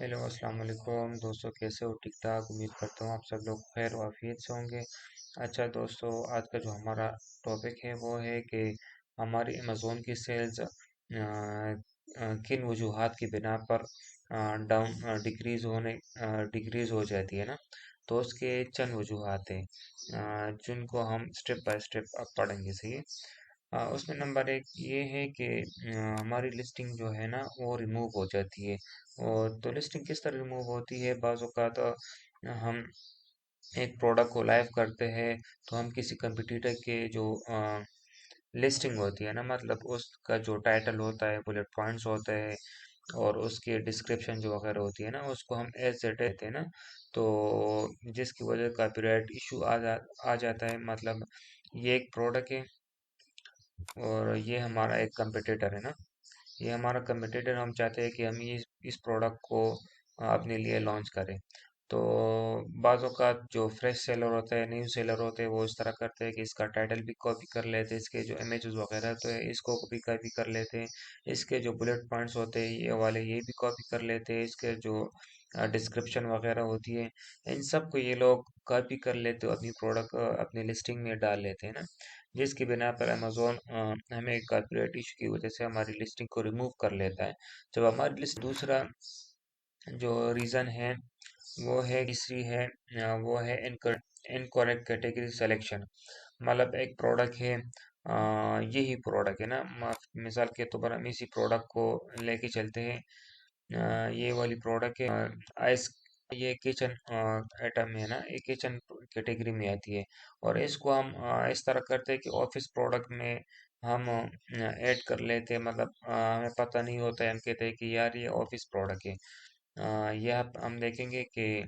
Hello अस्सलाम वालेकुम दोस्तों, कैसे हो? ठीक ठाक, उम्मीद करता हूँ आप सब लोग खैर वाफियत से होंगे। अच्छा दोस्तों, आज का जो हमारा टॉपिक है वो है कि हमारी अमेज़ोन की सेल्स किन वजूहात की बिना पर डाउन डिक्रीज़ हो जाती है ना। तो उसके चंद वजूहात हैं जिनको हम स्टेप बाय स्टेप अब पढ़ेंगे, सही है। उसमें नंबर एक ये है कि हमारी लिस्टिंग जो है ना वो रिमूव हो जाती है। और तो लिस्टिंग किस तरह रिमूव होती है? बाज़ औक़ात हम एक प्रोडक्ट को लाइव करते हैं तो हम किसी कंपटीटर के जो लिस्टिंग होती है ना, मतलब उसका जो टाइटल होता है, बुलेट पॉइंट्स होते हैं और उसकी डिस्क्रिप्शन जो वगैरह होती है ना, उसको हम एज इट देते हैं ना। तो जिसकी वजह कॉपीराइट इशू आ जाता है। मतलब ये एक प्रोडक्ट है और ये हमारा एक कंपटीटर है ना। ये हमारा कंपटीटर, हम चाहते हैं कि हम ये इस प्रोडक्ट को अपने लिए लॉन्च करें। तो बाज़ औक़ात जो फ्रेश सेलर होता है, न्यू सेलर होते हैं, वो इस तरह करते हैं कि इसका टाइटल भी कॉपी कर लेते हैं, इसके जो इमेजेस वगैरह तो है इसको भी कॉपी कर लेते हैं, इसके जो बुलेट पॉइंट्स होते हैं ये वाले ये भी कॉपी कर लेते हैं, इसके जो डिस्क्रिप्शन वगैरह होती है इन सब को ये लोग कॉपी कर लेते हैं, अपनी प्रोडक्ट अपनी लिस्टिंग में डाल लेते हैं ना। जिसकी बिना पर अमेज़न हमें कॉपीराइट इशू की वजह से हमारी लिस्टिंग को रिमूव कर लेता है। जब हमारी लिस्ट दूसरा जो रीज़न है वो है तीसरी है वो है इनकरेक्ट कैटेगरी सिलेक्शन। मतलब एक प्रोडक्ट है, यही प्रोडक्ट है ना, मिसाल के तौर पर हम इसी प्रोडक्ट को लेके चलते हैं। ये वाली प्रोडक्ट है आइस, ये किचन आइटम है ना, ये किचन कैटेगरी में आती है। और इसको हम इस तरह करते हैं कि ऑफिस प्रोडक्ट में हम ऐड कर लेते हैं। मतलब हमें पता नहीं होता है, हम कहते हैं कि यार ये ऑफिस प्रोडक्ट है। यह हम देखेंगे कि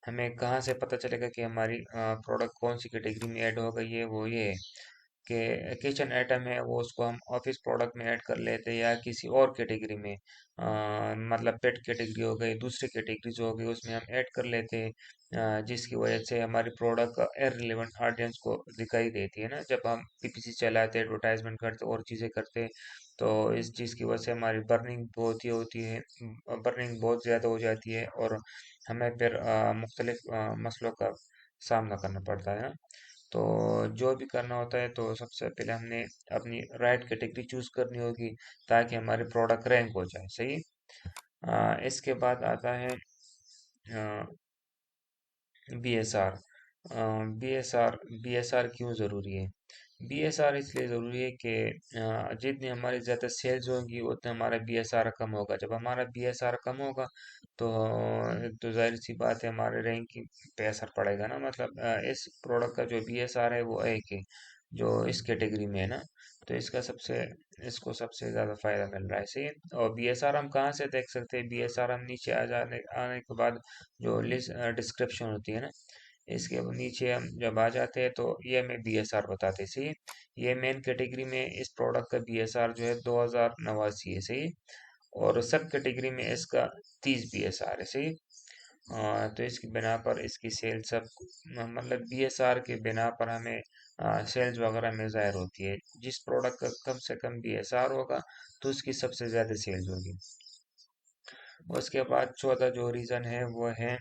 हमें कहाँ से पता चलेगा कि हमारी प्रोडक्ट कौन सी कैटेगरी में ऐड हो गई है। वो ये है कि किचन आइटम है वो उसको हम ऑफिस प्रोडक्ट में ऐड कर लेते हैं या किसी और कैटेगरी में, मतलब पेट कैटेगरी हो गई, दूसरी कैटेगरी जो हो गई उसमें हम ऐड कर लेते हैं। जिसकी वजह से हमारी प्रोडक्ट इररिलेवेंट ऑडियंस को दिखाई देती है ना, जब हम पीपीसी चलाते एडवर्टाइजमेंट करते और चीज़ें करते। तो इस चीज़ की वजह से हमारी बर्निंग बहुत ही होती है, बर्निंग बहुत ज़्यादा हो जाती है और हमें फिर मुख्तलिफ मसलों का सामना करना पड़ता है ना। तो जो भी करना होता है तो सबसे पहले हमने अपनी राइट कैटेगरी चूज करनी होगी ताकि हमारी प्रोडक्ट रैंक हो जाए, सही। इसके बाद आता है B S R. B S R B S R क्यों ज़रूरी है? बी एस आर इसलिए ज़रूरी है कि जितनी हमारी ज़्यादा सेल्स होगी उतना हमारा बी एस आर कम होगा। जब हमारा बी एस आर कम होगा तो जाहिर सी बात है हमारे रैंकिंग पे असर पड़ेगा ना। मतलब इस प्रोडक्ट का जो बी एस आर है वो एक है जो इस कैटेगरी में है ना। तो इसको सबसे ज़्यादा फायदा मिल रहा है, सही है। और बी एस आर हम कहाँ से देख सकते हैं? बी एस आर हम नीचे आने के बाद जो लिस्ट डिस्क्रिप्शन होती है ना, इसके नीचे हम जब आ जाते हैं तो ये हमें बी एस आर बताते हैं, सही है। ये मेन कैटेगरी में इस प्रोडक्ट का बी एस आर जो है 2089 है, सही है। और सब कैटेगरी में इसका 30 बी एस आर है, सही है। तो इसकी बिना पर इसकी सेल सब मतलब बीएसआर के बिना पर हमें सेल्स वगैरह में ज़ाहिर होती है। जिस प्रोडक्ट का कम से कम बीएसआर होगा तो उसकी सबसे ज़्यादा सेल्स होगी। उसके बाद चौथा जो रीज़न है वो है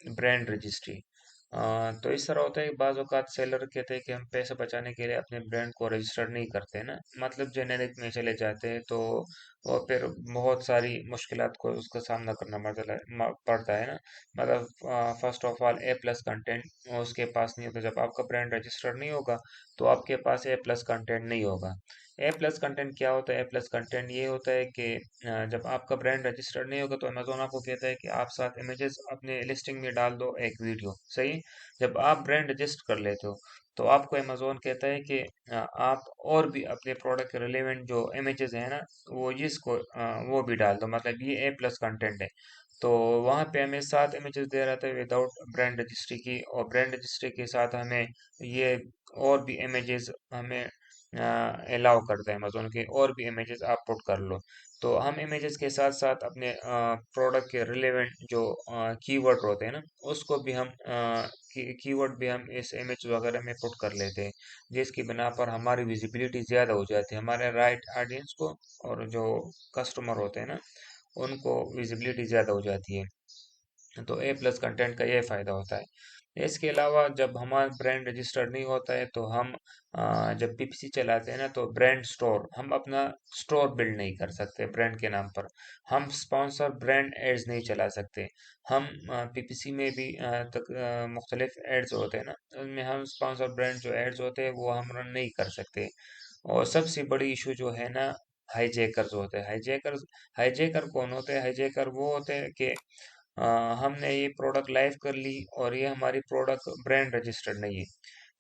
ब्रांड रजिस्ट्री। तो इस तरह होता है कि बाज़ औक़ात सेलर कहते हैं कि हम पैसे बचाने के लिए अपने ब्रांड को रजिस्टर नहीं करते ना, मतलब जेनेरिक में चले जाते हैं। तो वो फिर बहुत सारी मुश्किलात को उसका सामना करना पड़ता है ना। मतलब first of all A plus content उसके पास नहीं होता। जब आपका ब्रांड रजिस्टर नहीं होगा तो आपके पास ए प्लस कंटेंट नहीं होगा। ए प्लस कंटेंट क्या होता है? ए प्लस कंटेंट ये होता है कि जब आपका ब्रांड रजिस्टर्ड नहीं होगा तो अमेज़न आपको कहता है कि आप 7 इमेजेस अपने लिस्टिंग में डाल दो, एक वीडियो, सही। जब आप ब्रांड रजिस्टर कर लेते हो तो आपको अमेज़न कहता है कि आप और भी अपने प्रोडक्ट के रिलेवेंट जो इमेजेस हैं ना वो भी डाल दो, मतलब ये ए प्लस कंटेंट है। तो वहाँ पे हमें 7 इमेजेस दे रहा था विदाउट ब्रांड रजिस्ट्री की, और ब्रांड रजिस्ट्री के साथ हमें ये और भी इमेजेस हमें अलाउ करता है अमेज़न के, और भी इमेजेस आप पुट कर लो। तो हम इमेजेस के साथ साथ अपने प्रोडक्ट के रिलेवेंट जो कीवर्ड होते हैं ना उसको भी हम कीवर्ड भी हम इस इमेज वगैरह में पुट कर लेते हैं। जिसकी बिना पर हमारी विजिबिलिटी ज़्यादा हो जाती है हमारे राइट ऑडियंस को, और जो कस्टमर होते हैं ना उनको विजिबिलिटी ज़्यादा हो जाती है। तो ए प्लस कंटेंट का ये फ़ायदा होता है। इसके अलावा जब हमारा ब्रांड रजिस्टर्ड नहीं होता है तो हम जब पीपीसी चलाते हैं ना तो ब्रांड स्टोर हम अपना स्टोर बिल्ड नहीं कर सकते ब्रांड के नाम पर। हम स्पॉन्सर ब्रांड एड्स नहीं चला सकते। हम पीपीसी में भी मुख्तलिफ एड्स होते हैं ना, उनमें हम स्पॉन्सर ब्रांड जो एड्स होते हैं वो हम रन नहीं कर सकते। और सबसे बड़ी इशू जो है ना, हाईजैकर्स होते हैं। हाईजैकर कौन होते हैं? हाईजैकर वो होते हैं कि अ, हमने ये प्रोडक्ट लाइव कर ली और ये हमारी प्रोडक्ट ब्रांड रजिस्टर्ड नहीं है।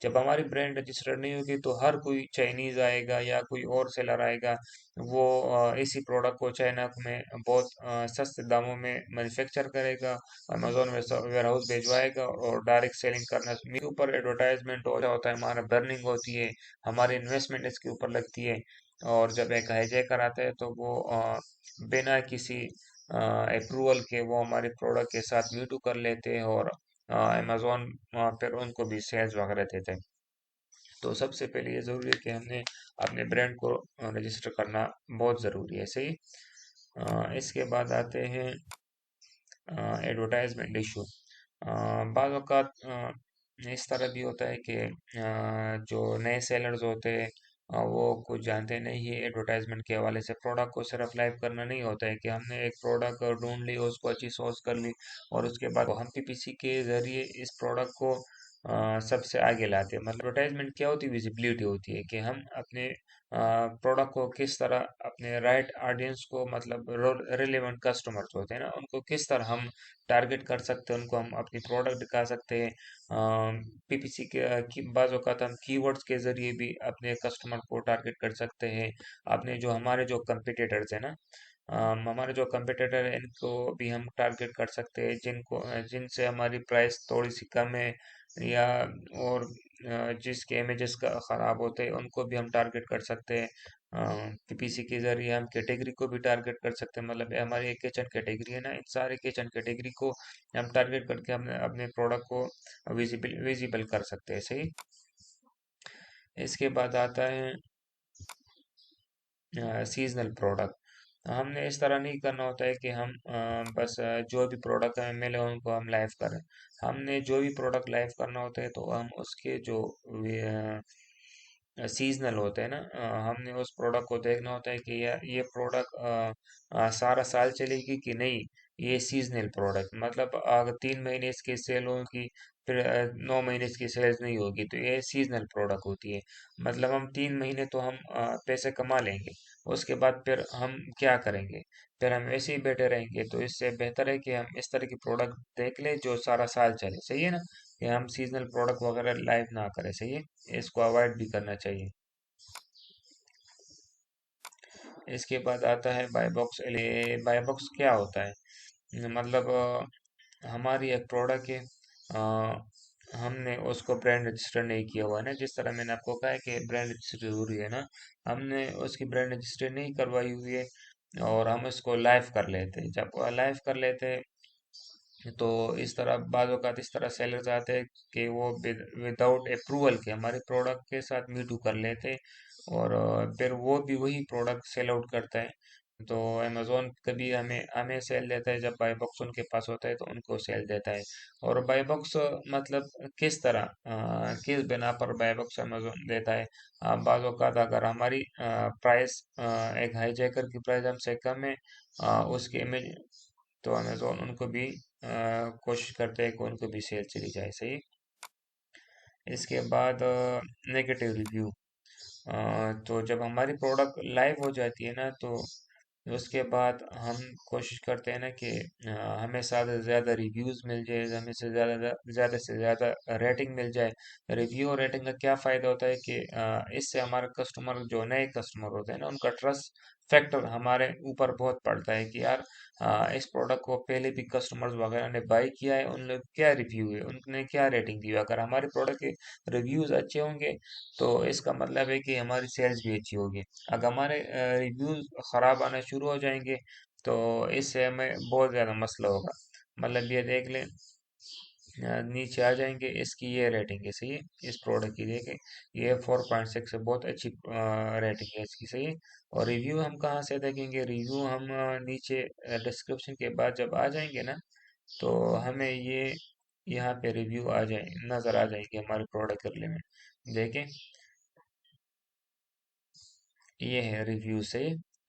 जब हमारी ब्रांड रजिस्टर्ड नहीं होगी तो हर कोई चाइनीज आएगा या कोई और सेलर आएगा, वो इसी प्रोडक्ट को चाइना में बहुत सस्ते दामों में मैन्युफैक्चर करेगा, अमेजोन वेयर हाउस भिजवाएगा और डायरेक्ट सेलिंग करना। इसके ऊपर एडवर्टाइजमेंट हो रहा होता है, हमारा बर्निंग होती है, हमारी इन्वेस्टमेंट इसके ऊपर लगती है। और जब एक हाईजैकर आता है तो वो बिना किसी अप्रूवल के वो हमारे प्रोडक्ट के साथ मीटू कर लेते हैं और अमेजोन फिर उनको भी सेल्स वगैरह देते हैं। तो सबसे पहले ये ज़रूरी है कि हमने अपने ब्रांड को रजिस्टर करना बहुत ज़रूरी है। सही। इसके बाद आते हैं एडवर्टाइजमेंट इशू। बाज़ औक़ात इस तरह भी होता है कि जो नए सेलर्स होते हैं वो कुछ जानते नहीं है एडवर्टाइजमेंट के हवाले से। प्रोडक्ट को सिर्फ लाइव करना नहीं होता है कि हमने एक प्रोडक्ट ढूंढ ली, उसको अच्छी सोर्स कर ली और उसके बाद हम पीपीसी के ज़रिए इस प्रोडक्ट को सबसे आगे लाते हैं। मतलब एडवर्टाइजमेंट क्या होती है? विजिबिलिटी होती है कि हम अपने प्रोडक्ट को किस तरह अपने राइट ऑडियंस को, मतलब रिलेवेंट कस्टमर्स होते हैं ना, उनको किस तरह हम टारगेट कर सकते हैं, उनको हम अपनी प्रोडक्ट दिखा सकते हैं। पीपीसी के की बाज़ औक़ात हम कीवर्ड्स के ज़रिए भी अपने कस्टमर को टारगेट कर सकते हैं। अपने जो हमारे जो कंपटीटर्स हैं ना, हमारे जो कंपटीटर हैं इनको भी हम टारगेट कर सकते हैं, जिनसे हमारी प्राइस थोड़ी सी कम है या और जिसके इमेजेस का ख़राब होते हैं उनको भी हम टारगेट कर सकते हैं। पीपीसी के ज़रिए हम कैटेगरी को भी टारगेट कर सकते हैं, मतलब हमारी एक किचन कैटेगरी है ना, इन सारे किचन कैटेगरी को हम टारगेट करके हम अपने प्रोडक्ट को विजिबल विजिबल कर सकते हैं। सही। इसके बाद आता है सीजनल प्रोडक्ट। हमने इस तरह नहीं करना होता है कि हम बस जो भी प्रोडक्ट हमें मिले उनको हम लाइव करें। हमने जो भी प्रोडक्ट लाइव करना होता है तो हम उसके जो सीजनल होते हैं ना, हमने उस प्रोडक्ट को देखना होता है कि यार ये प्रोडक्ट सारा साल चलेगी कि नहीं। ये सीजनल प्रोडक्ट मतलब अगर 3 महीने इसकी सेल होगी फिर 9 महीने इसकी सेल्स नहीं होगी तो ये सीजनल प्रोडक्ट होती है। मतलब हम 3 महीने तो हम पैसे कमा लेंगे, उसके बाद फिर हम क्या करेंगे? फिर हम वैसे ही बैठे रहेंगे। तो इससे बेहतर है कि हम इस तरह की प्रोडक्ट देख लें जो सारा साल चले। सही है ना, कि हम सीजनल प्रोडक्ट वगैरह लाइव ना करें। सही है, इसको अवॉइड भी करना चाहिए। इसके बाद आता है बाय बॉक्स। बाय बॉक्स क्या होता है? मतलब हमारी एक प्रोडक्ट है, हमने उसको ब्रांड रजिस्टर नहीं किया हुआ है ना, जिस तरह मैंने आपको कहा है कि ब्रांड रजिस्टर जरूरी है ना, हमने उसकी ब्रांड रजिस्टर नहीं करवाई हुई है और हम इसको लाइव कर लेते हैं। जब लाइव कर लेते हैं तो इस तरह बाज़ औक़ात इस तरह सेलर्स आते हैं कि वो विदाउट अप्रूवल के हमारे प्रोडक्ट के साथ मीटू कर लेते हैं और फिर वो भी वही प्रोडक्ट सेल आउट करता है। तो अमेज़न कभी हमें हमें सेल देता है, जब बाय बॉक्स उनके पास होता है तो उनको सेल देता है। और बाय बॉक्स मतलब किस तरह किस बिना पर बाय बॉक्स अमेज़न देता है? बाज़ औक़ात अगर हमारी प्राइस एक हाईजैकर की प्राइस हमसे कम है, उसके इमेज, तो अमेज़न उनको भी कोशिश करते हैं कि उनको भी सेल चली जाए। सही। इसके बाद नेगेटिव रिव्यू। तो जब हमारी प्रोडक्ट लाइव हो जाती है ना तो उसके बाद हम कोशिश करते हैं ना कि हमें ज़्यादा से ज़्यादा रिव्यूज़ मिल जाए, हमें से ज़्यादा रेटिंग मिल जाए। रिव्यू और रेटिंग का क्या फ़ायदा होता है कि इससे हमारे कस्टमर, जो नए कस्टमर होते हैं ना, उनका ट्रस्ट फैक्टर हमारे ऊपर बहुत पड़ता है कि यार इस प्रोडक्ट को पहले भी कस्टमर्स वगैरह ने बाई किया है, उन लोग क्या रिव्यू है, उनने क्या रेटिंग दी है। अगर हमारे प्रोडक्ट के रिव्यूज़ अच्छे होंगे तो इसका मतलब है कि हमारी सेल्स भी अच्छी होगी। अगर हमारे रिव्यूज़ ख़राब आना शुरू हो जाएंगे तो इससे हमें बहुत ज़्यादा मसला होगा। मतलब ये देख लें, नीचे आ जाएंगे, इसकी ये रेटिंग है। सही है, इस प्रोडक्ट की देखें, ये 4.6 है, बहुत अच्छी रेटिंग है इसकी। सही है। और रिव्यू हम कहाँ से देखेंगे? रिव्यू हम नीचे डिस्क्रिप्शन के बाद जब आ जाएंगे ना, तो हमें ये यहाँ पे रिव्यू आ जाए नज़र आ जाएंगे हमारे प्रोडक्ट के लिए में। देखें, ये है रिव्यू से,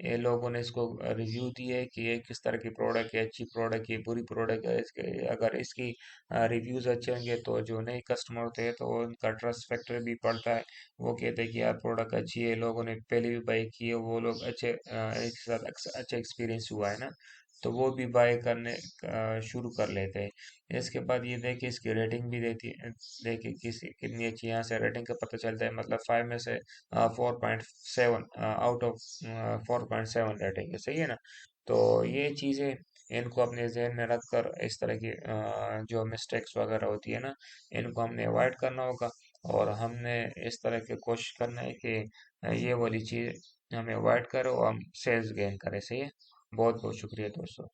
ये लोगों ने इसको रिव्यू दिए है कि ये किस तरह की प्रोडक्ट है, अच्छी प्रोडक्ट है, बुरी प्रोडक्ट है। इसके अगर इसकी रिव्यूज अच्छे होंगे तो जो नए कस्टमर होते हैं तो उनका ट्रस्ट फैक्टर भी बढ़ता है। वो कहते हैं कि यार प्रोडक्ट अच्छी है, लोगों ने पहले भी बाई की है, वो लोग अच्छे एक साथ अच्छा एक्सपीरियंस हुआ है ना, तो वो भी बाय करने शुरू कर लेते हैं। इसके बाद ये देखिए इसकी रेटिंग भी देती है, देखिए किसी कितनी अच्छी, यहाँ से रेटिंग का पता चलता है, मतलब 5 में से 4.7 आउट ऑफ 4.7 रेटिंग है, सही है ना। तो ये चीज़ें इनको अपने जहन में रखकर इस तरह की जो मिस्टेक्स वगैरह होती है ना, इनको हमने अवॉइड करना होगा। और हमने इस तरह की कोशिश करना है कि ये वाली चीज़ हमें अवॉइड करो और हम सेल्स गेन करें, सही है। बहुत बहुत शुक्रिया दोस्तों।